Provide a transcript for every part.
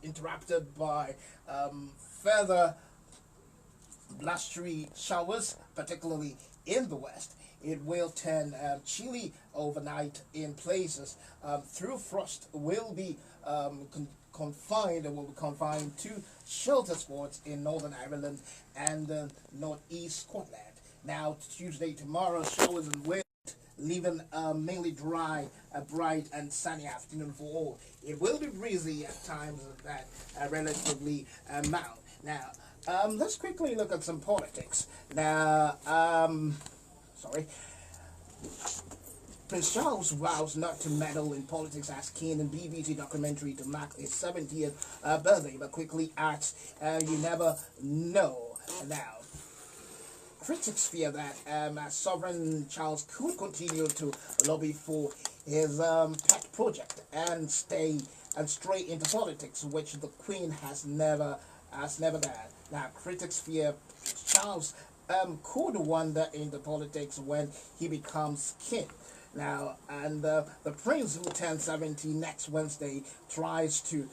interrupted by further blustery showers, particularly in the west. It will turn chilly overnight in places. Through frost will be confined to shelter spots in Northern Ireland and northeast Scotland. Now, Tuesday, tomorrow, showers and wind, leaving mainly dry, bright and sunny afternoon for all. It will be breezy at times, that relatively mild. Now, let's quickly look at some politics. Now, sorry. Prince Charles vows not to meddle in politics as keen in BBC documentary to mark his 70th birthday, but quickly adds, you never know. Now, critics fear that Sovereign Charles could continue to lobby for his pet project and stray into politics, which the Queen has never done. Now, critics fear Charles could wander into politics when he becomes king. Now, and the prince, who turns 70 next Wednesday, tries to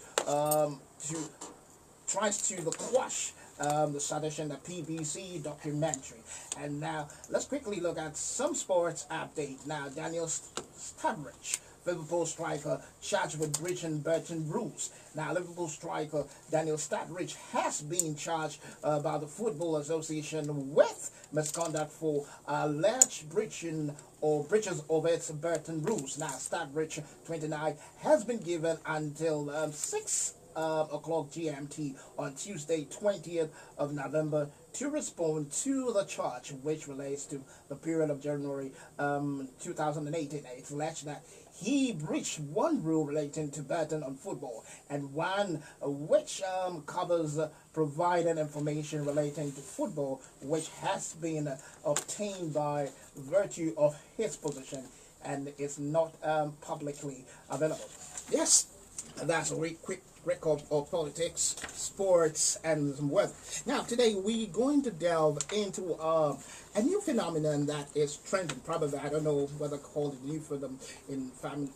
quash the suggestion, the PBC documentary. And now, let's quickly look at some sports update. Now, Daniel Sturridge, Liverpool striker, charged with breaching Burton rules. Now, Liverpool striker Daniel Sturridge has been charged by the Football Association with misconduct for alleged breaches of its Burton rules. Now, Sturridge, 29, has been given until 6 o'clock GMT on Tuesday, 20th of November, to respond to the charge, which relates to the period of January 2018. It's alleged that he breached one rule relating to Burton on football, and one which covers providing information relating to football, which has been obtained by virtue of his position and is not publicly available. Yes, that's a quick record of politics, sports, and some weather. Now, today we're going to delve into a new phenomenon that is trending. Probably, I don't know whether call it new for them in family,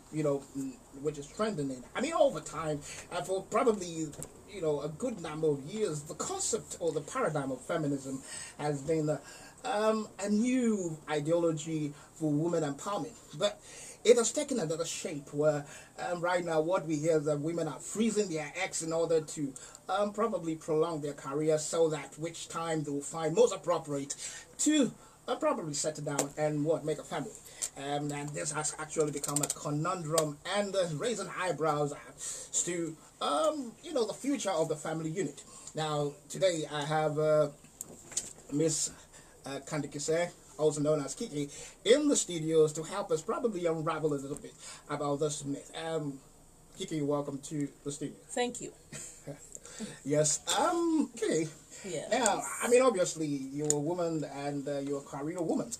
which is trending. I mean, over time, for probably a good number of years, the concept or the paradigm of feminism has been a new ideology for women empowerment, but it has taken another shape where right now what we hear is that women are freezing their eggs in order to probably prolong their career, so that which time they will find most appropriate to probably settle down and make a family. And this has actually become a conundrum and raising eyebrows as to the future of the family unit. Now, today I have Miss Candykisseih, also known as Kiki, in the studios to help us probably unravel a little bit about this myth. Kiki, welcome to the studio. Thank you. Yes. Kiki. Yeah. Now, I mean, obviously, you're a woman and you're a career woman,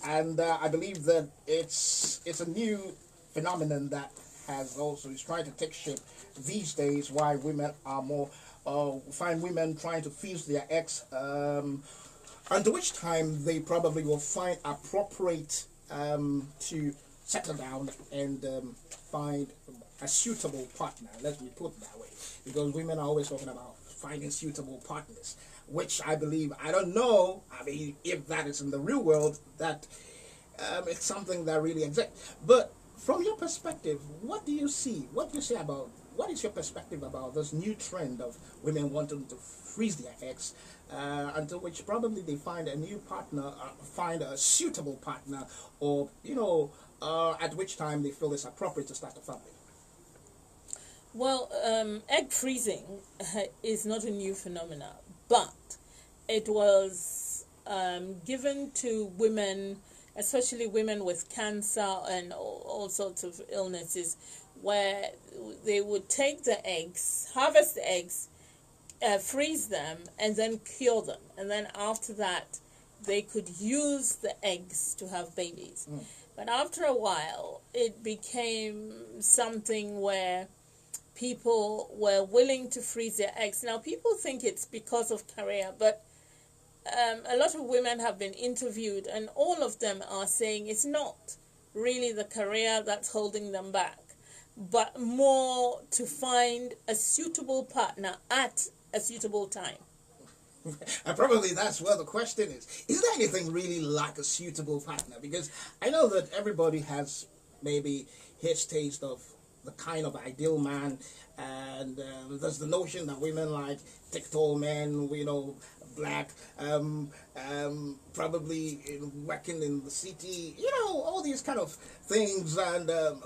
and I believe that it's a new phenomenon that is trying to take shape these days. Why women are more find women trying to freeze their eggs. Until which time they probably will find appropriate to settle down and find a suitable partner. Let me put it that way, because women are always talking about finding suitable partners, which I believe, I don't know, I mean, if that is in the real world, that it's something that really exists. But from your perspective, what do you see? What is your perspective about this new trend of women wanting to freeze their eggs until which probably they find a new partner, find a suitable partner, or at which time they feel it's appropriate to start a family? Well, egg freezing is not a new phenomenon, but it was given to women, especially women with cancer and all sorts of illnesses, where they would take the eggs, harvest the eggs, freeze them, and then cure them. And then after that, they could use the eggs to have babies. But after a while, it became something where people were willing to freeze their eggs. Now, people think it's because of career, but a lot of women have been interviewed, and all of them are saying it's not really the career that's holding them back, but more to find a suitable partner at a suitable time. And probably that's where the question is. Is there anything really like a suitable partner? Because I know that everybody has maybe his taste of the kind of ideal man, and there's the notion that women like thick, tall men, black, probably working in the city, all these kind of things, and a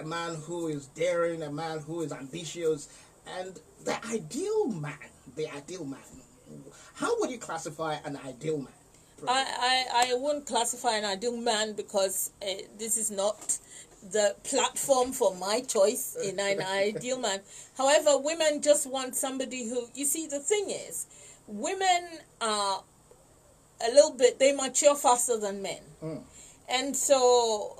man who is daring, a man who is ambitious, and the ideal man. How would you classify an ideal man? I won't classify an ideal man because this is not the platform for my choice in an ideal man. However, women just want somebody who, you see, the thing is, women are they mature faster than men. And so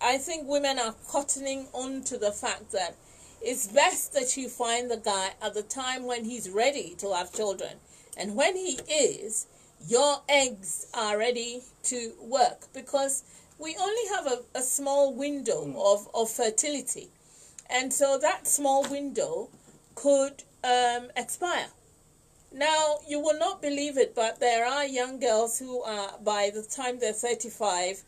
I think women are cottoning on to the fact that it's best that you find the guy at the time when he's ready to have children. And when he is, your eggs are ready to work, because we only have a small window of fertility. And so that small window could expire. Now, you will not believe it, but there are young girls who are, by the time they're 35,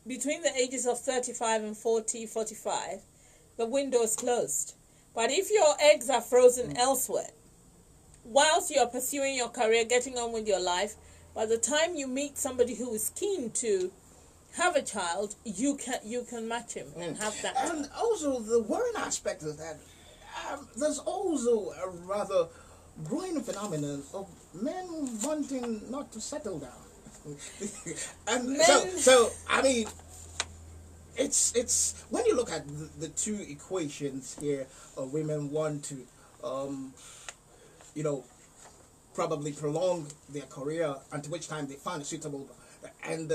between the ages of 35 and 40, 45, the window is closed. But if your eggs are frozen elsewhere, whilst you're pursuing your career, getting on with your life, by the time you meet somebody who is keen to have a child, you can match him and have that. And also the worrying aspect is that there's also a rather growing phenomenon of men wanting not to settle down. And so I mean, it's when you look at the two equations here, women want to probably prolong their career, until which time they find a suitable, and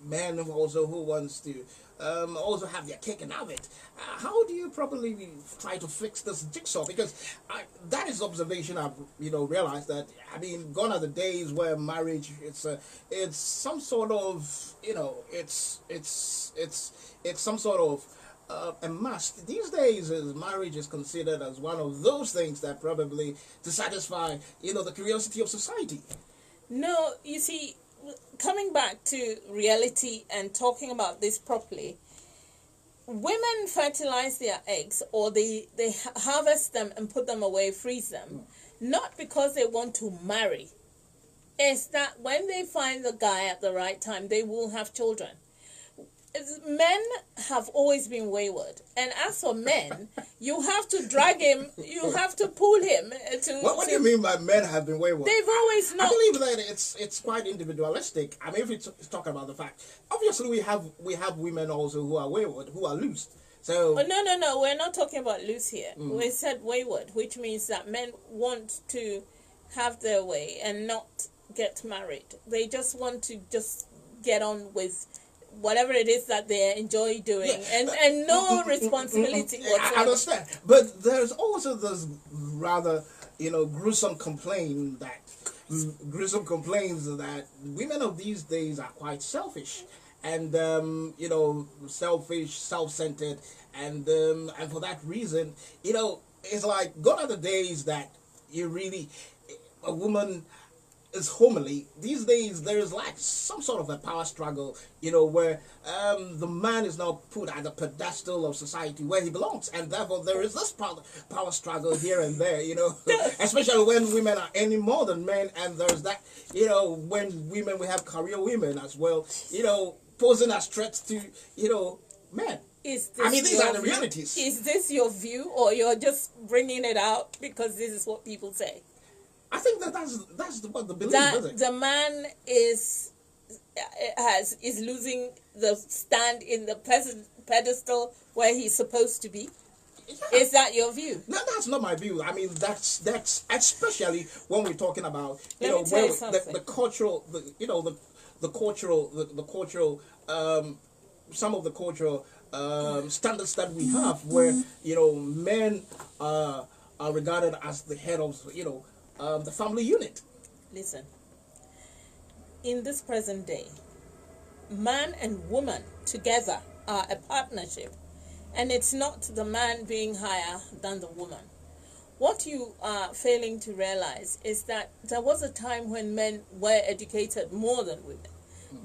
men who wants to also have their cake and have it. How do you probably try to fix this jigsaw? Because that is observation I've realized that, I mean, gone are the days where marriage it's some sort of it's some sort of a must. These days, marriage is considered as one of those things that probably to satisfy the curiosity of society. No, you see, coming back to reality and talking about this properly, women fertilize their eggs, or they harvest them and put them away, freeze them, not because they want to marry. It's that when they find the guy at the right time, they will have children. Men have always been wayward, and as for men, you have to drag him, you have to pull him to. What do you mean by men have been wayward? They've always not. I believe that it's quite individualistic. I mean, if we talk about the fact, obviously we have women also who are wayward, who are loose. So no, we're not talking about loose here. We said wayward, which means that men want to have their way and not get married. They just want to just get on with whatever it is that they enjoy doing, and no responsibility whatsoever. I understand, but there's also this rather gruesome complaints that women of these days are quite selfish, and selfish, self-centered, and for that reason, it's like gone are the days that a woman is homely. These days there is like some sort of a power struggle, where the man is now put at the pedestal of society where he belongs, and therefore there is this power struggle here and there, especially when women are earning more than men, and there's that, when we have career women as well, posing as threats to, men. These are the realities. Is this your view, or you're just bringing it out because this is what people say? I think that's what the belief is. That the man is losing the stand in the pedestal where he's supposed to be. Yeah. Is that your view? No, that's not my view. I mean, that's especially when we're talking about the cultural, some of the cultural standards that we have, where men are regarded as the head of the family unit. Listen, in this present day, man and woman together are a partnership, and it's not the man being higher than the woman. What you are failing to realize is that there was a time when men were educated more than women.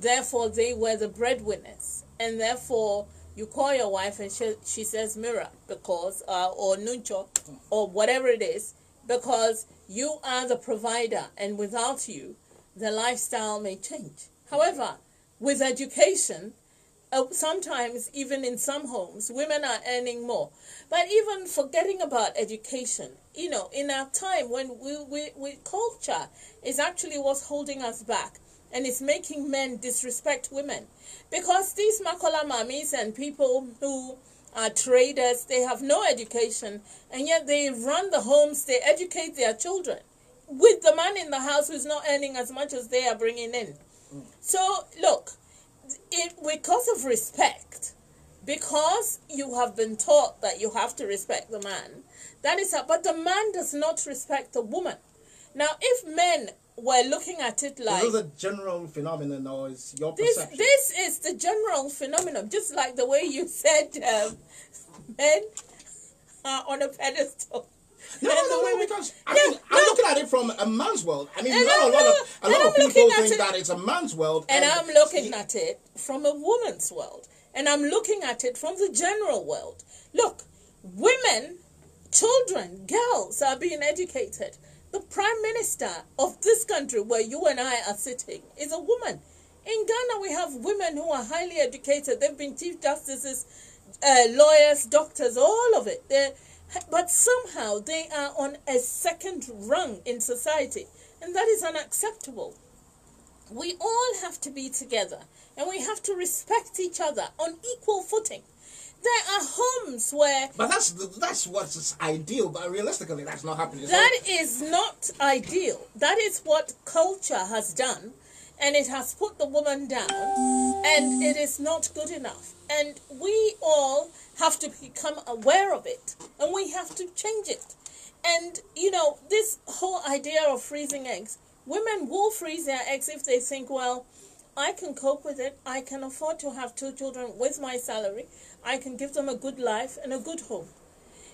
Therefore, they were the breadwinners, and therefore you call your wife and she says mirror because or nuncho or whatever it is, because you are the provider, and without you the lifestyle may change. However, with education, sometimes even in some homes women are earning more. But even forgetting about education, you know, in our time when we culture is actually what's holding us back, and it's making men disrespect women, because these makola mamis and people who are traders, they have no education, and yet they run the homes, they educate their children with the man in the house who's not earning as much as they are bringing in. So look, because of respect, because you have been taught that you have to respect the man, that is but the man does not respect the woman. Now, if men were looking at it like... Is this a general phenomenon, or is your perception? This is the general phenomenon, just like the way you said men are on a pedestal. No, because I'm looking at it from a man's world. I mean, a lot of people think that it's a man's world. And I'm looking at it from a woman's world. And I'm looking at it from the general world. Look, women, children, girls are being educated. The prime minister of this country where you and I are sitting is a woman. In Ghana, we have women who are highly educated. They've been chief justices, lawyers, doctors, all of it. But somehow they are on a second rung in society, and that is unacceptable. We all have to be together, and we have to respect each other on equal footing. There are homes where... But that's what's ideal, but realistically that's not happening. That is not ideal. That is what culture has done, and it has put the woman down, and it is not good enough. And we all have to become aware of it, and we have to change it. And, you know, this whole idea of freezing eggs, women will freeze their eggs if they think, well, I can cope with it. I can afford to have 2 children with my salary. I can give them a good life and a good home.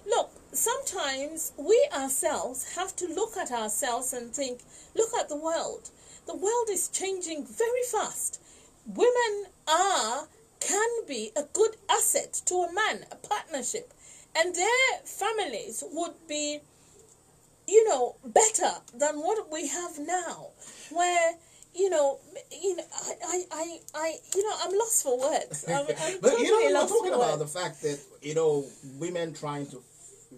Look, sometimes we ourselves have to look at ourselves and think, look at the world. The world is changing very fast. Women can be a good asset to a man, a partnership. And their families would be, you know, better than what we have now, where... I'm lost for words. I'm but totally we're lost talking for about words. the fact that women trying to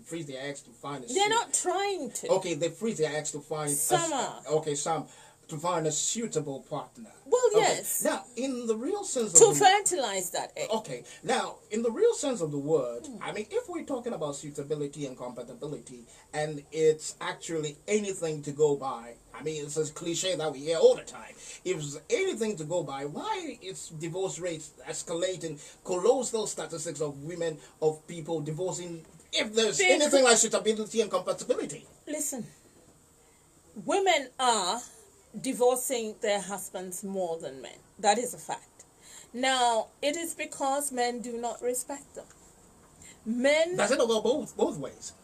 freeze their eggs to find a They're not trying to. Okay, they freeze their eggs to find some to find a suitable partner. Well, yes. Now, in the real sense of to fertilize that egg. Okay, now in the real sense of the word, I mean, if we're talking about suitability and compatibility, and it's actually anything to go by. I mean, it's a cliche that we hear all the time. If it's anything to go by, why is divorce rates escalating? Colossal statistics of women, of people divorcing, if there's anything like suitability and compatibility. Listen, women are divorcing their husbands more than men. That is a fact. Now, it is because men do not respect them. Men... Does it go both ways?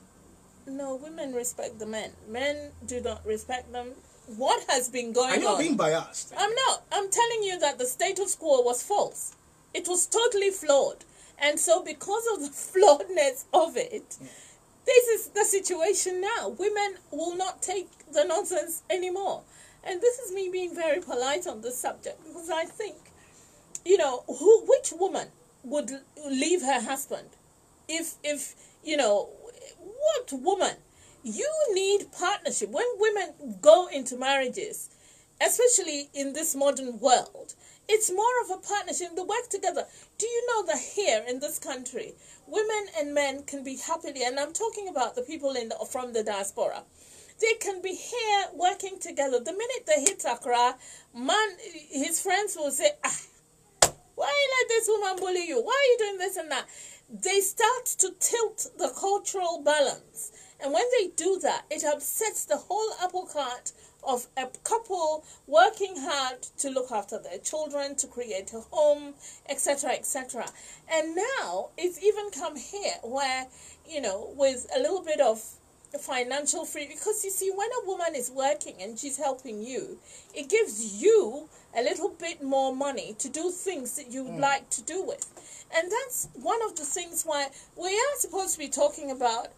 No, women respect the men. Men do not respect them. What has been going on? Are you being biased? I'm not. I'm telling you that the status quo was false. It was totally flawed. And so because of the flawedness of it, this is the situation now. Women will not take the nonsense anymore. And this is me being very polite on this subject, because I think, which woman would leave her husband? If what woman? You need partnership. When women go into marriages, especially in this modern world, it's more of a partnership. They work together. Do you know that here in this country, women and men can be happily, and I'm talking about the people from the diaspora, they can be here working together. The minute they hit Accra, his friends will say, why you let this woman bully you? Why are you doing this and that? they start to tilt the cultural balance. And when they do that, it upsets the whole apple cart of a couple working hard to look after their children, to create a home, etc., etc. And now it's even come here where, with a little bit of financial freedom, because you see, when a woman is working and she's helping you, it gives you a little bit more money to do things that you would like to do with. And that's one of the things why we are supposed to be talking about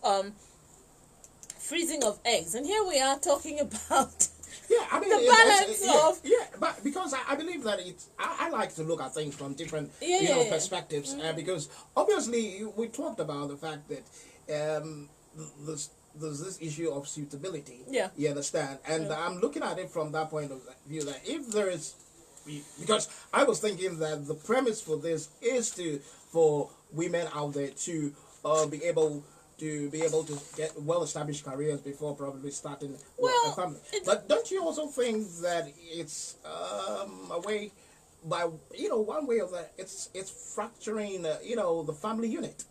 freezing of eggs, and here we are talking about the balance but because I believe that I like to look at things from different perspectives, because obviously we talked about the fact that there's this issue of suitability. You understand, and I'm looking at it from that point of view, that if there is, because I was thinking that the premise for this is for women out there to be able to get well-established careers before probably starting a family. But don't you also think that it's a way, by one way of that, it's fracturing the family unit?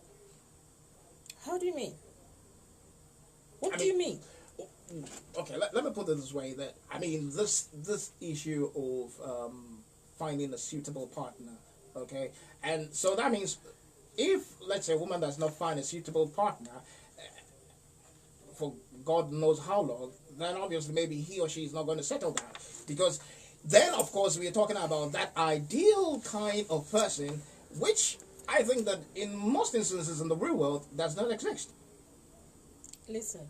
How do you mean? What do you mean? Okay, let me put it this way, that this issue of finding a suitable partner, okay, and so that means, if, let's say, a woman does not find a suitable partner for God knows how long, then obviously maybe he or she is not going to settle down. Because then, of course, we are talking about that ideal kind of person, which I think that in most instances in the real world does not exist. Listen,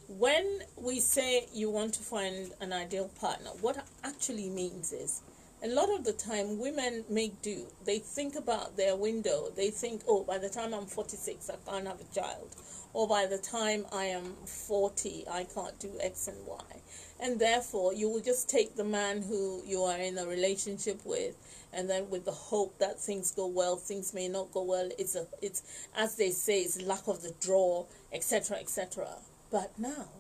when we say you want to find an ideal partner, what it actually means is, a lot of the time, women make do. They think about their window. They think, oh, by the time I'm 46, I can't have a child. Or by the time I am 40, I can't do X and Y. And therefore, you will just take the man who you are in a relationship with, and then with the hope that things go well. Things may not go well. It's as they say, it's luck of the draw, etc., etc. But now,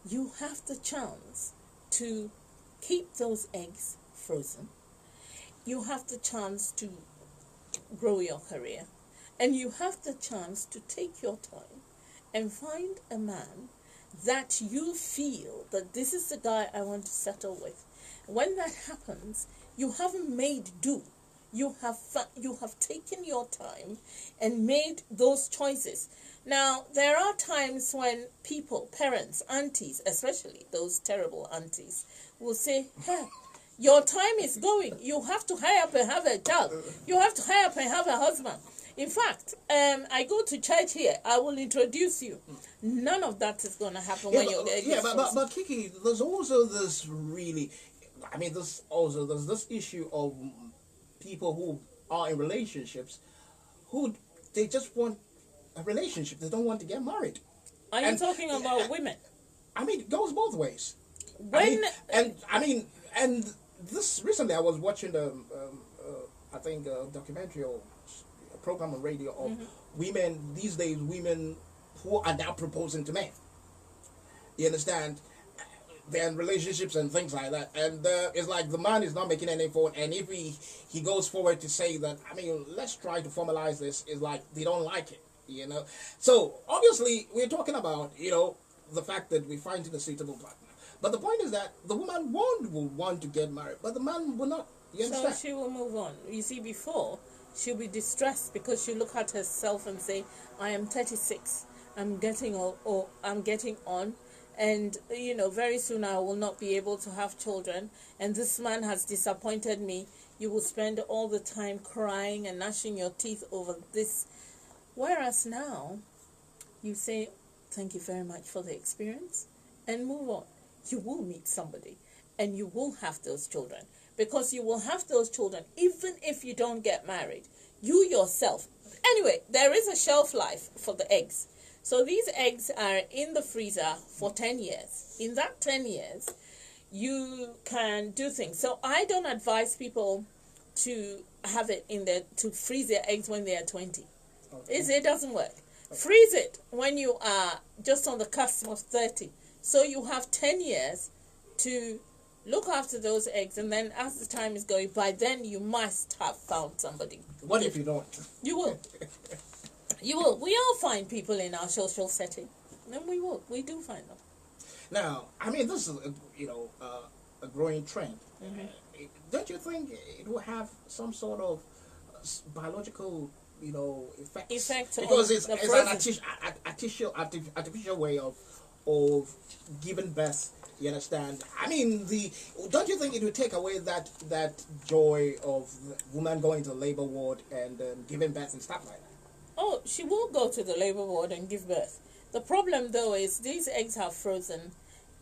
you have the chance to keep those eggs frozen. You have the chance to grow your career, and you have the chance to take your time and find a man that you feel that this is the guy I want to settle with. When that happens, you haven't made do. You have taken your time and made those choices. Now, there are times when people, parents, aunties, especially those terrible aunties, will say, hey, your time is going. You have to hurry up and have a child. You have to hurry up and have a husband. In fact, I go to church here. I will introduce you. None of that is going to happen when you're there. But Kiki, there's also this really, there's this issue of people who are in relationships who they just want a relationship. They don't want to get married. Are you talking about women? It goes both ways. And this recently I was watching a documentary or a program on radio of women these days, women who are now proposing to men. You understand? They're in relationships and things like that, and it's like the man is not making any effort, and if he goes forward to say that, let's try to formalize this, it's like they don't like it, So obviously we're talking about the fact that we find a suitable partner. But the point is that the woman will want to get married, but the man will not. You understand? So she will move on. You see, before, she'll be distressed because she'll look at herself and say, I am 36, I'm getting on, and, very soon I will not be able to have children, and this man has disappointed me. You will spend all the time crying and gnashing your teeth over this. Whereas now, you say, thank you very much for the experience, and move on. You will meet somebody and you will have those children, because you will have those children even if you don't get married. You yourself. Anyway, there is a shelf life for the eggs. So these eggs are in the freezer for 10 years. In that 10 years, you can do things. So I don't advise people to have it to freeze their eggs when they are 20. Okay. It doesn't work. Okay. Freeze it when you are just on the cusp of 30. So you have 10 years to look after those eggs, and then as the time is going by, then you must have found somebody. What if you don't? You will. You will. We all find people in our social setting. And we will. We do find them. Now, I mean, this is a growing trend. Don't you think it will have some sort of biological, effects? Because it's an artificial way of giving birth. You understand? I mean, don't you think it would take away that joy of the woman going to labor ward and giving birth and stuff like that? Oh, she will go to the labor ward and give birth. The problem, though, is these eggs are frozen,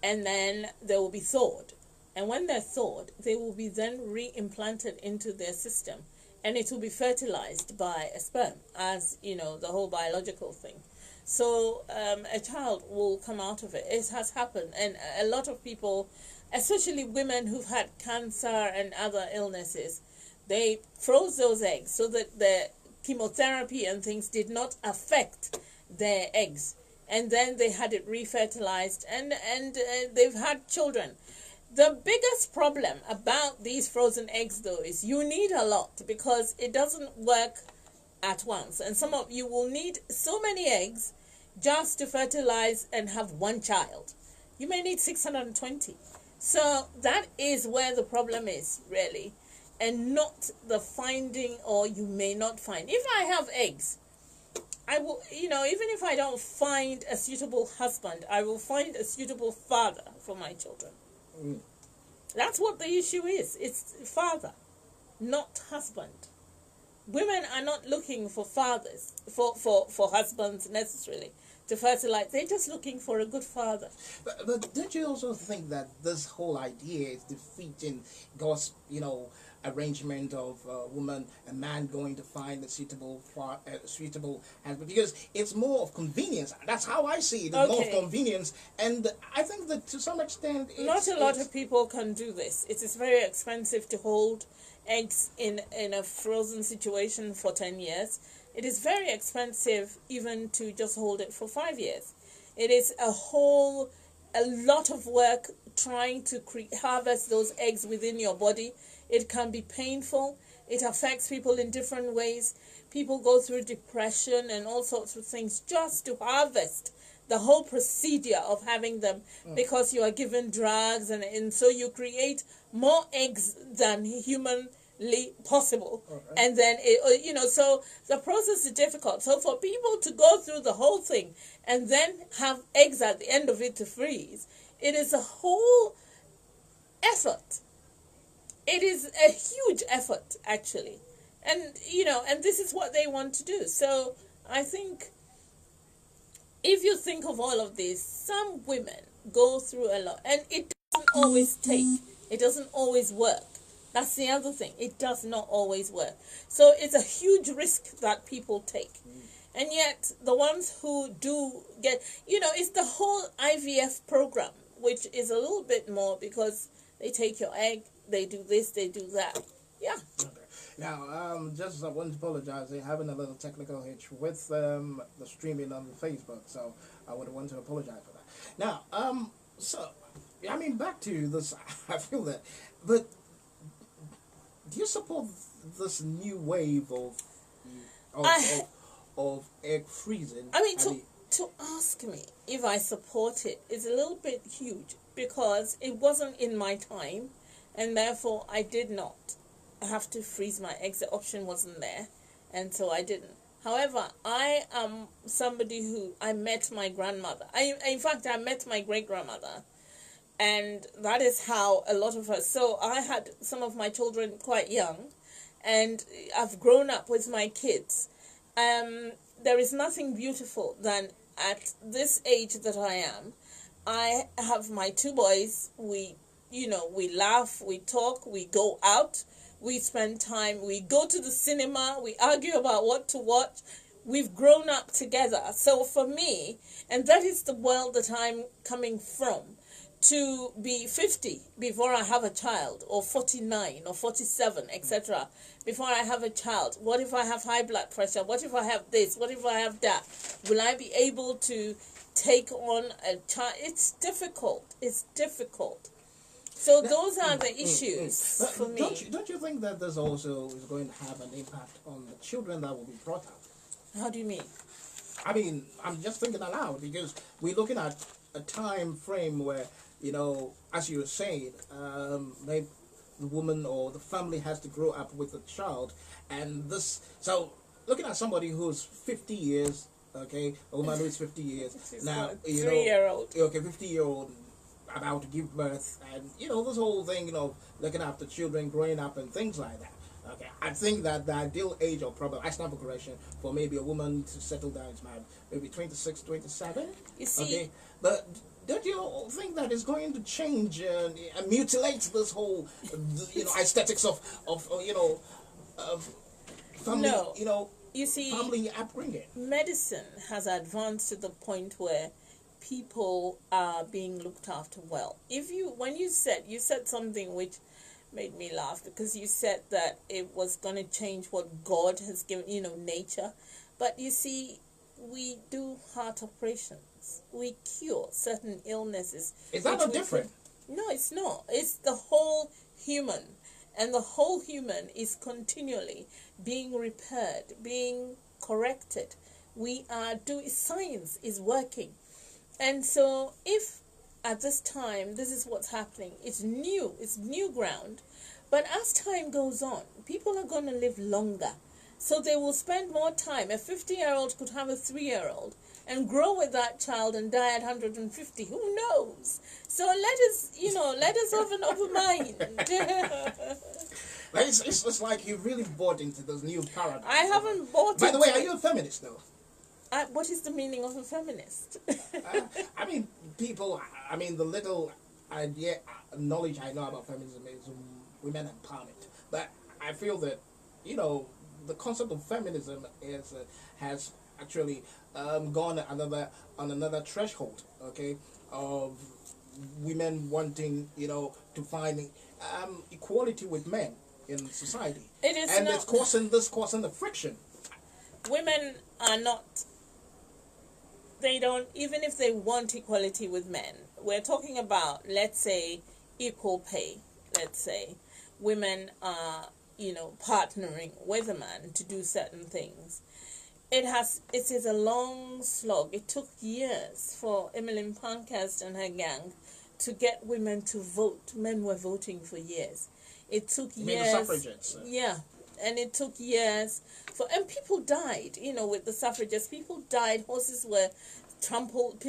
and then they will be thawed. And when they're thawed, they will be then re-implanted into their system, and it will be fertilized by a sperm, as, the whole biological thing. So a child will come out of it. It has happened, and a lot of people, especially women who've had cancer and other illnesses, they froze those eggs so that the chemotherapy and things did not affect their eggs. And then they had it refertilized, and they've had children. The biggest problem about these frozen eggs, though, is you need a lot because it doesn't work at once. And some of you will need so many eggs just to fertilize and have one child. You may need 620. So that is where the problem is, really, and not the finding, or you may not find. If I have eggs, I will, even if I don't find a suitable husband, I will find a suitable father for my children. That's what the issue is. It's father, not husband. Women are not looking for fathers, for husbands necessarily to fertilize. They're just looking for a good father. But don't you also think that this whole idea is defeating God's, arrangement of a man going to find a suitable husband, because it's more of convenience. That's how I see it. It's more of convenience, and I think that to some extent, not a lot of people can do this. It is very expensive to hold eggs in a frozen situation for 10 years. It is very expensive even to just hold it for 5 years. It is a lot of work trying to harvest those eggs within your body. It can be painful. It affects people in different ways. People go through depression and all sorts of things just to harvest the whole procedure of having them, because you are given drugs, and so you create more eggs than humanly possible. And then, so the process is difficult. So for people to go through the whole thing and then have eggs at the end of it to freeze, it is a whole effort. It is a huge effort, actually. And, and this is what they want to do. So I think if you think of all of this, some women go through a lot. And it doesn't always it doesn't always work. That's the other thing. It does not always work. So it's a huge risk that people take. And yet the ones who do get, it's the whole IVF program, which is a little bit more, because they take your egg, they do this, they do that. Yeah. Okay. Now, just I want to apologize. They're having a little technical hitch with the streaming on Facebook, so I would want to apologize for that. Now, back to this. I feel that, but do you support this new wave of egg freezing? To ask me if I support it is a little bit huge, because it wasn't in my time, and therefore I did not have to freeze my eggs. The option wasn't there, and so I didn't. However, I am somebody who, I met my grandmother. In fact, I met my great-grandmother, and that is how a lot of us. So I had some of my children quite young, and I've grown up with my kids. There is nothing beautiful than, at this age that I am, I have my 2 boys. We laugh, we talk, we go out, we spend time, we go to the cinema, we argue about what to watch. We've grown up together. So for me, and that is the world that I'm coming from, to be 50 before I have a child, or 49 or 47, etc., before I have a child. What if I have high blood pressure? What if I have this? What if I have that? Will I be able to take on a child? It's difficult. So those are the issues for me. Don't you think that this also is going to have an impact on the children that will be brought up? How do you mean? I mean, I'm just thinking aloud because we're looking at a time frame where, as you were saying, maybe the woman or the family has to grow up with a child, and this. So looking at somebody who's 50 years, okay, a woman who's 50 years now, 3-year-old. Okay, 50-year-old about to give birth, and this whole thing, looking after children growing up and things like that. Okay, I think that the ideal age, or probably, I stand for correction, for maybe a woman to settle down is maybe 26, 27. You see, okay, but don't you think that is going to change and mutilate this whole, aesthetics of family, No. You see, family upbringing? medicine has advanced to the point where people are being looked after well. When you said something which made me laugh, because you said that it was going to change what God has given, nature. But you see, we do heart operations. We cure certain illnesses. Is that not different? No, it's not. It's the whole human. And the whole human is continually being repaired, being corrected. Science is working. And so if at this time, this is what's happening. It's new ground. But as time goes on, people are going to live longer. So they will spend more time. A 50-year-old could have a 3-year-old and grow with that child and die at 150. Who knows? So let us have an open mind. It's like you really bought into this new paradigm. I haven't bought By the way, are you a feminist, though? What is the meaning of a feminist? The little knowledge I know about feminism is women empowerment. But I feel that, the concept of feminism has actually gone on another threshold, okay, of women wanting, to find equality with men in society. It's causing the friction. Women are not. They don't, even if they want equality with men, we're talking about, let's say, equal pay. Let's say women are, partnering with a man to do certain things. It is a long slog. It took years for Emmeline Pankhurst and her gang to get women to vote. Men were voting for years. It took years. The suffragettes. Yeah. And it took years and people died, with the suffragettes. People died, horses were trampled,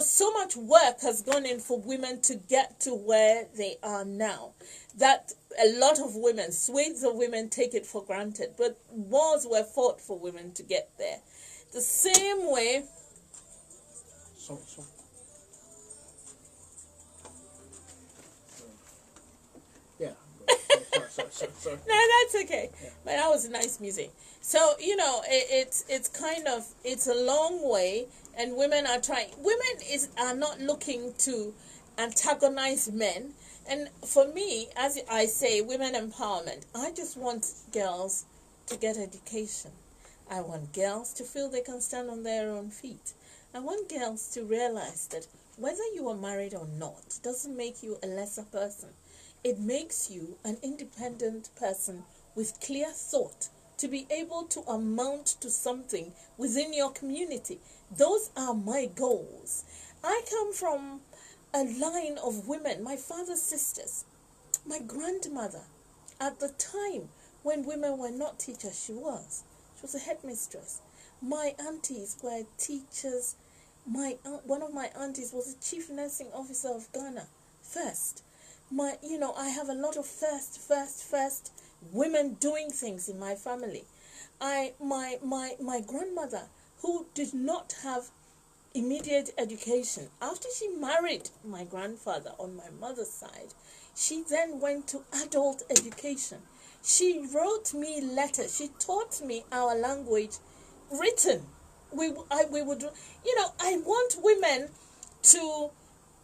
so much work has gone in for women to get to where they are now, that a lot of women, swathes of women, take it for granted. But wars were fought for women to get there. The same way. Sorry. Yeah. Sorry. No, that's okay. Yeah. But that was nice music. So, it's a long way, and women are trying. Women are not looking to antagonize men. And for me, as I say, women empowerment, I just want girls to get education. I want girls to feel they can stand on their own feet. I want girls to realize that whether you are married or not doesn't make you a lesser person. It makes you an independent person with clear thought to be able to amount to something within your community. Those are my goals. I come from a line of women, my father's sisters, my grandmother. At the time when women were not teachers, she was a headmistress. My aunties were teachers. One of my aunties was a chief nursing officer of Ghana first. I have a lot of first women doing things in my family. My grandmother, who did not have immediate education, after she married my grandfather on my mother's side, she then went to adult education. She wrote me letters. She taught me our language written. We would, I want women to,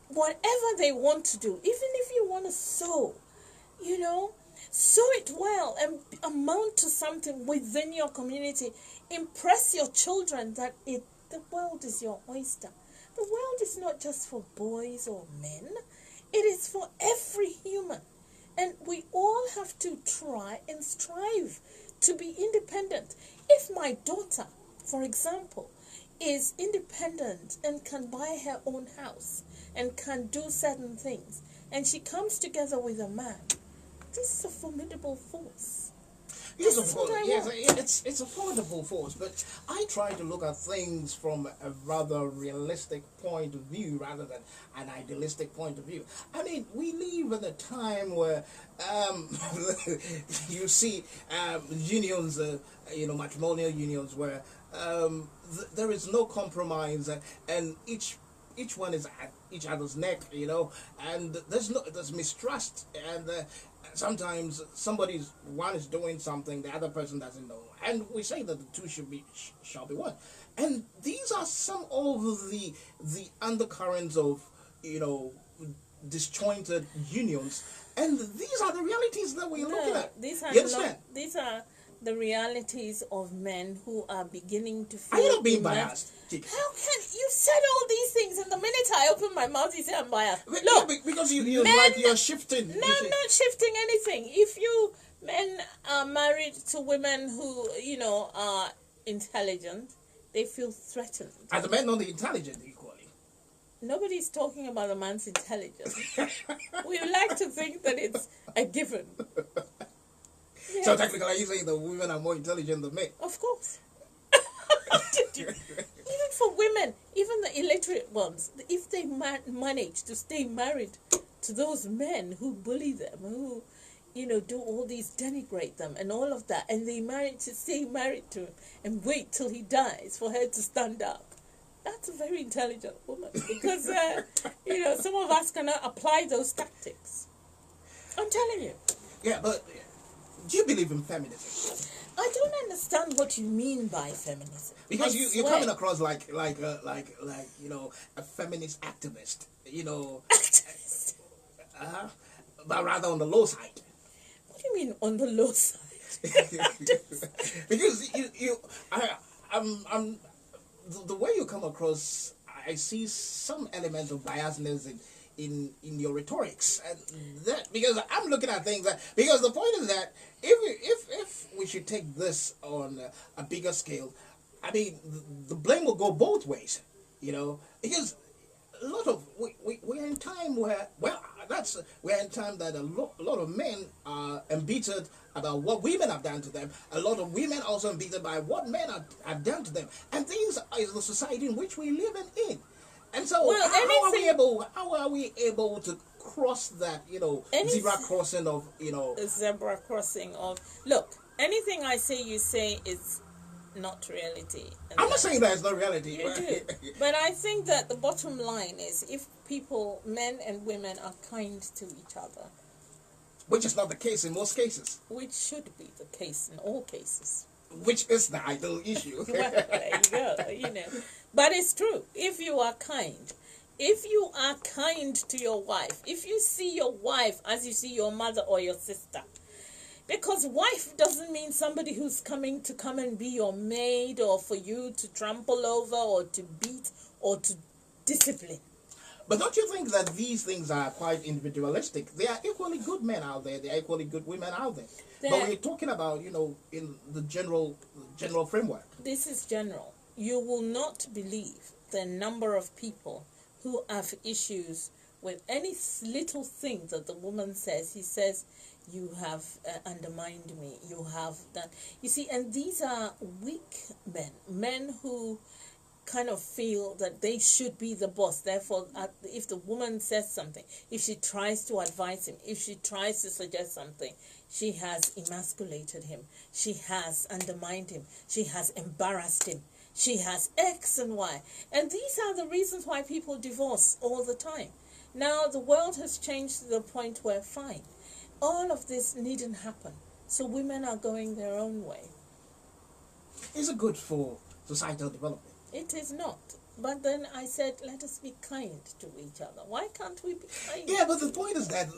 whatever they want to do, even if you want to sew, sew it well and amount to something within your community. Impress your children that the world is your oyster. The world is not just for boys or men. It is for every human. And we all have to try and strive to be independent. If my daughter, for example, is independent and can buy her own house and can do certain things, and she comes together with a man, this is a formidable force. Yes, of course. Yes, it's a formidable force, but I try to look at things from a rather realistic point of view rather than an idealistic point of view. I mean, we live in a time where you see unions, matrimonial unions, where there is no compromise, and each one is at each other's neck, and there's mistrust, and sometimes one is doing something the other person doesn't know, and we say that the two shall be one, and these are some of the undercurrents of disjointed unions, and these are the realities that we're looking at. These are the realities of men who are beginning to feel. Are you not being biased? How can you said all these things, and the minute I open my mouth, you say I'm biased? Look, yeah, because you're shifting. No, I'm not shifting anything. If you men are married to women who are intelligent, they feel threatened. Are the men not intelligent equally? Nobody's talking about a man's intelligence. We like to think that it's a given. Yes. So technically, are you saying that women are more intelligent than men? Of course. Even for women, even the illiterate ones, if they manage to stay married to those men who bully them, who, do all these, denigrate them and all of that, and they manage to stay married to him and wait till he dies for her to stand up, that's a very intelligent woman. Because, some of us cannot apply those tactics. I'm telling you. Yeah, but do you believe in feminism? I don't understand what you mean by feminism. Because you're coming across like a feminist activist, Activist? But rather on the low side. What do you mean on the low side? Because I'm the way you come across, I see some element of biasness in your rhetorics, and that because I'm looking at things because the point is that if we should take this on a bigger scale, I mean the blame will go both ways, because a lot of we're in time where we're in time that a lot of men are embittered about what women have done to them. A lot of women also embittered by what men have done to them, and these is the society in which we live in. And so, how are we able to cross that, zebra crossing of, A zebra crossing of... Look, anything I say, you say is not reality. I'm not saying that it's not reality. You do. But I think that the bottom line is if people, men and women, are kind to each other. Which is not the case in most cases. Which should be the case in all cases. Which is the ideal issue. Well, there you go, But it's true. If you are kind to your wife, if you see your wife as you see your mother or your sister, because wife doesn't mean somebody who's come and be your maid or for you to trample over or to beat or to discipline. But don't you think that these things are quite individualistic? There are equally good men out there. There are equally good women out there. But we're talking about, in the general framework. This is general. You will not believe the number of people who have issues with any little thing that the woman says. He says, you have undermined me. You have done. You see, and these are weak men who kind of feel that they should be the boss. Therefore, if the woman says something, if she tries to advise him, if she tries to suggest something, she has emasculated him. She has undermined him. She has embarrassed him. She has X and Y. And these are the reasons why people divorce all the time. Now, the world has changed to the point where, fine, all of this needn't happen. So women are going their own way. Is it good for societal development? It is not. But then I said, let us be kind to each other. Why can't we be kind? Yeah, but the point is that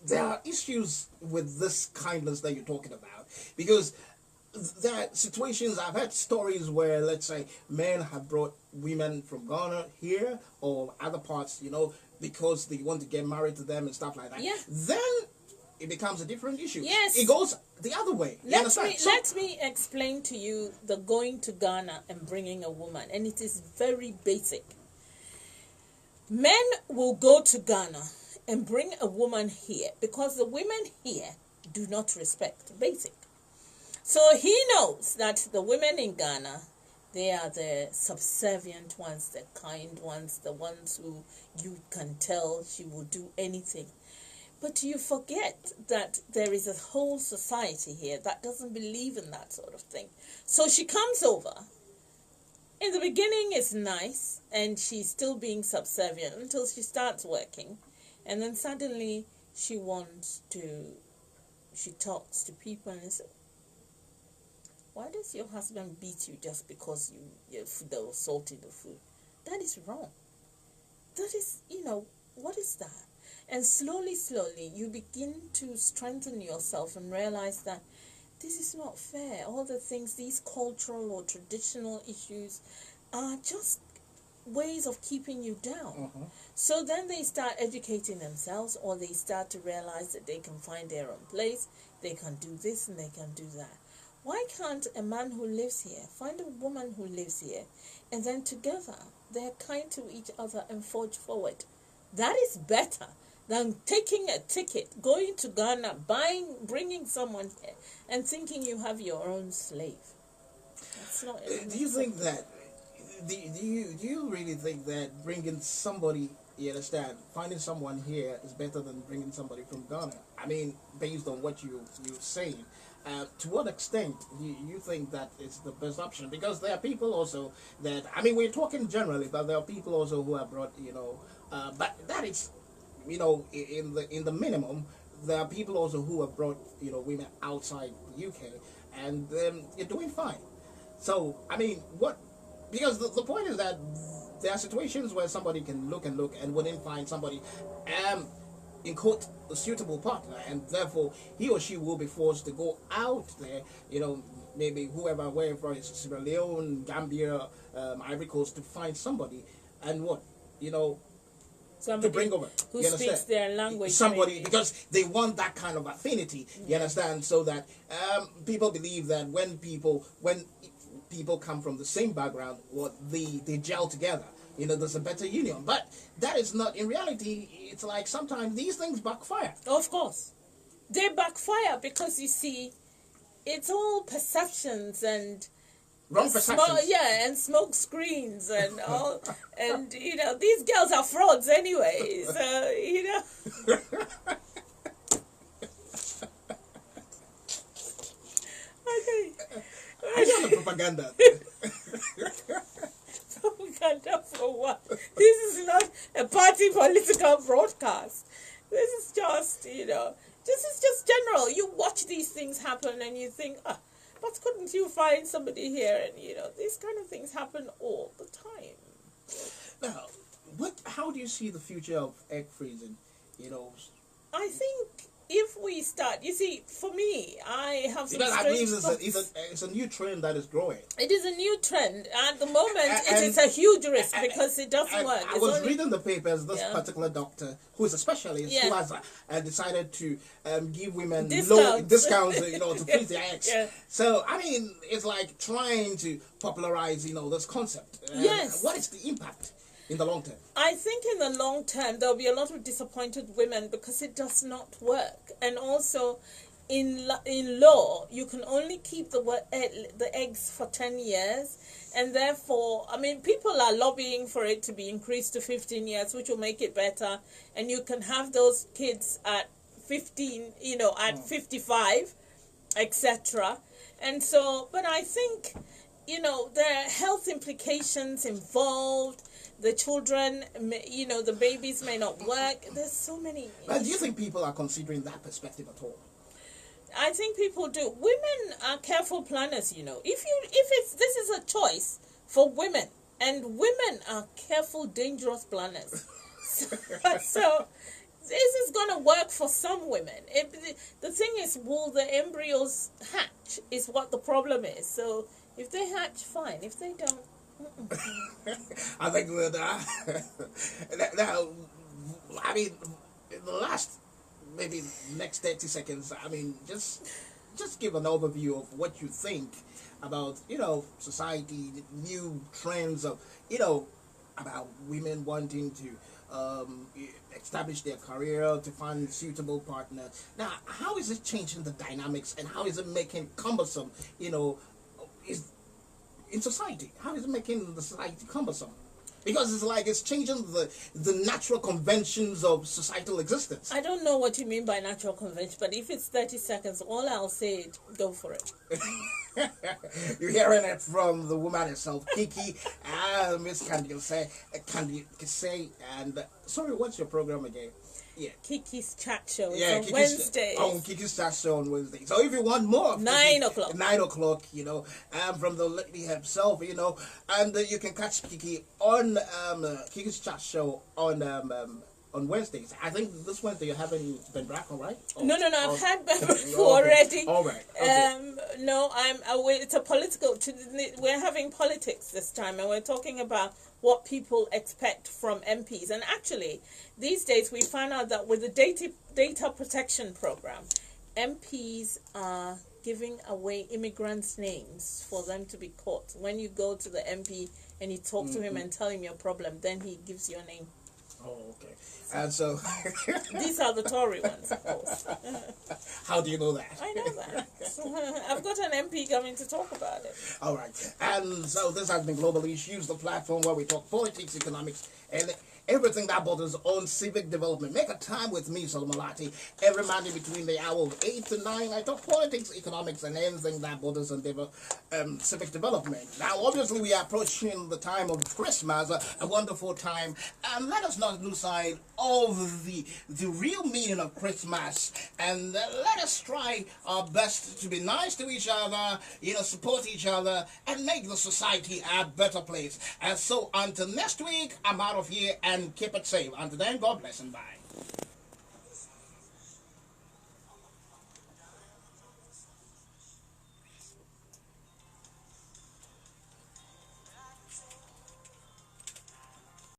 there are issues with this kindness that you're talking about. Because there are situations, I've had stories where, let's say, men have brought women from Ghana here or other parts, because they want to get married to them and stuff like that. Yeah. Then it becomes a different issue. Yes. It goes the other way. Let me explain to you the going to Ghana and bringing a woman, and it is very basic. Men will go to Ghana and bring a woman here because the women here do not respect. Basic. So he knows that the women in Ghana, they are the subservient ones, the kind ones, the ones who you can tell she will do anything. But you forget that there is a whole society here that doesn't believe in that sort of thing. So she comes over. In the beginning, it's nice, and she's still being subservient until she starts working. And then suddenly she talks to people and says, why does your husband beat you just because there was salt in the food? That is wrong. That is, what is that? And slowly, you begin to strengthen yourself and realize that this is not fair. All the things, these cultural or traditional issues are just ways of keeping you down. Mm-hmm. So then they start educating themselves, or they start to realize that they can find their own place, they can do this and they can do that. Why can't a man who lives here find a woman who lives here, and then together they're kind to each other and forge forward? That is better than taking a ticket, going to Ghana, bringing someone here, and thinking you have your own slave. That's not. Do you think that? Do you really think that bringing somebody, you understand, finding someone here is better than bringing somebody from Ghana? I mean, based on what you're saying. To what extent you think that it's the best option? Because there are people also that, I mean, we're talking generally, but there are people also who have brought, but that is, in the minimum, there are people also who have brought, women outside the UK, and you're doing fine. So, I mean, because the point is that there are situations where somebody can look and wouldn't find somebody, in quote, a suitable partner, and therefore he or she will be forced to go out there, maybe wherever it's Sierra Leone, Gambia, Ivory Coast, to find somebody, and somebody to bring over who speaks their language. Somebody, maybe. because they want that kind of affinity, you understand, so that people believe that when people come from the same background, they gel together. There's a better union. But that is not, in reality, it's like sometimes these things backfire. Of course. They backfire because, you see, it's all perceptions and... Wrong perceptions. And smoke screens and all. And, these girls are frauds anyway. So, Okay. I know the propaganda. Propaganda for what? This is not a party political broadcast. This is just, this is just general. You watch these things happen and you think, but couldn't you find somebody here? And, these kind of things happen all the time. Now, how do you see the future of egg freezing? I think if we start, you see, for me, I have some I believe it's a new trend that is growing. It is a new trend. At the moment, it is a huge risk because it doesn't work. I was reading the papers, this particular doctor, who is a specialist, who has decided to give women low discounts, to freeze their eggs. Yeah. So, I mean, it's like trying to popularize, this concept. Yes. What is the impact in the long term? I think in the long term there will be a lot of disappointed women because it does not work. And also in law you can only keep the eggs for 10 years, and therefore, I mean, people are lobbying for it to be increased to 15 years, which will make it better, and you can have those kids at 15, at 55, etc. And so, but I think, there are health implications involved. The children, the babies may not work. There's so many. But do you think people are considering that perspective at all? I think people do. Women are careful planners, If this is a choice for women, and women are careful, dangerous planners. So this is going to work for some women. The thing is, will the embryos hatch is what the problem is. So if they hatch, fine. If they don't, I think that now, I mean, in the last maybe next 30 seconds, I mean, just give an overview of what you think about, society, new trends of, about women wanting to establish their career, to find suitable partners. Now, how is it changing the dynamics, and how is it making cumbersome, is in society? How is it making the society cumbersome? Because it's like it's changing the natural conventions of societal existence. I don't know what you mean by natural convention, but if it's 30 seconds, all I'll say is go for it. You're hearing it from the woman herself, Kiki, and Miss candykisseih, and sorry, what's your program again? Yeah. Kiki's chat show. Yeah, on Wednesdays. Kiki's chat show on Wednesday. So if you want more, 9 o'clock. 9 o'clock, from the lady herself, and you can catch Kiki on Kiki's chat show on Wednesdays. I think this Wednesday you're having Ben Brackle, right? No, I've had Ben Brackle already. All right. Okay. No, it's a political. We're having politics this time, and we're talking about what people expect from MPs. And actually, these days we find out that with the data protection program, MPs are giving away immigrants' names for them to be caught. When you go to the MP and you talk to him and tell him your problem, then he gives your name. Oh, okay. And so these are the Tory ones, of course. How do you know that? I know that. I've got an MP coming to talk about it. All right. And so this has been Global Issues, the platform where we talk politics, economics, and everything that borders on civic development. Make a time with me, Solomon Malati, every Monday between the hour of 8 to 9. I talk politics, economics, and anything that borders on civic development. Now, obviously, we are approaching the time of Christmas, a wonderful time, and let us not lose sight of the real meaning of Christmas, and let us try our best to be nice to each other, support each other, and make the society a better place. And so, until next week, I'm out of here, and keep it safe. Until then, God bless and bye.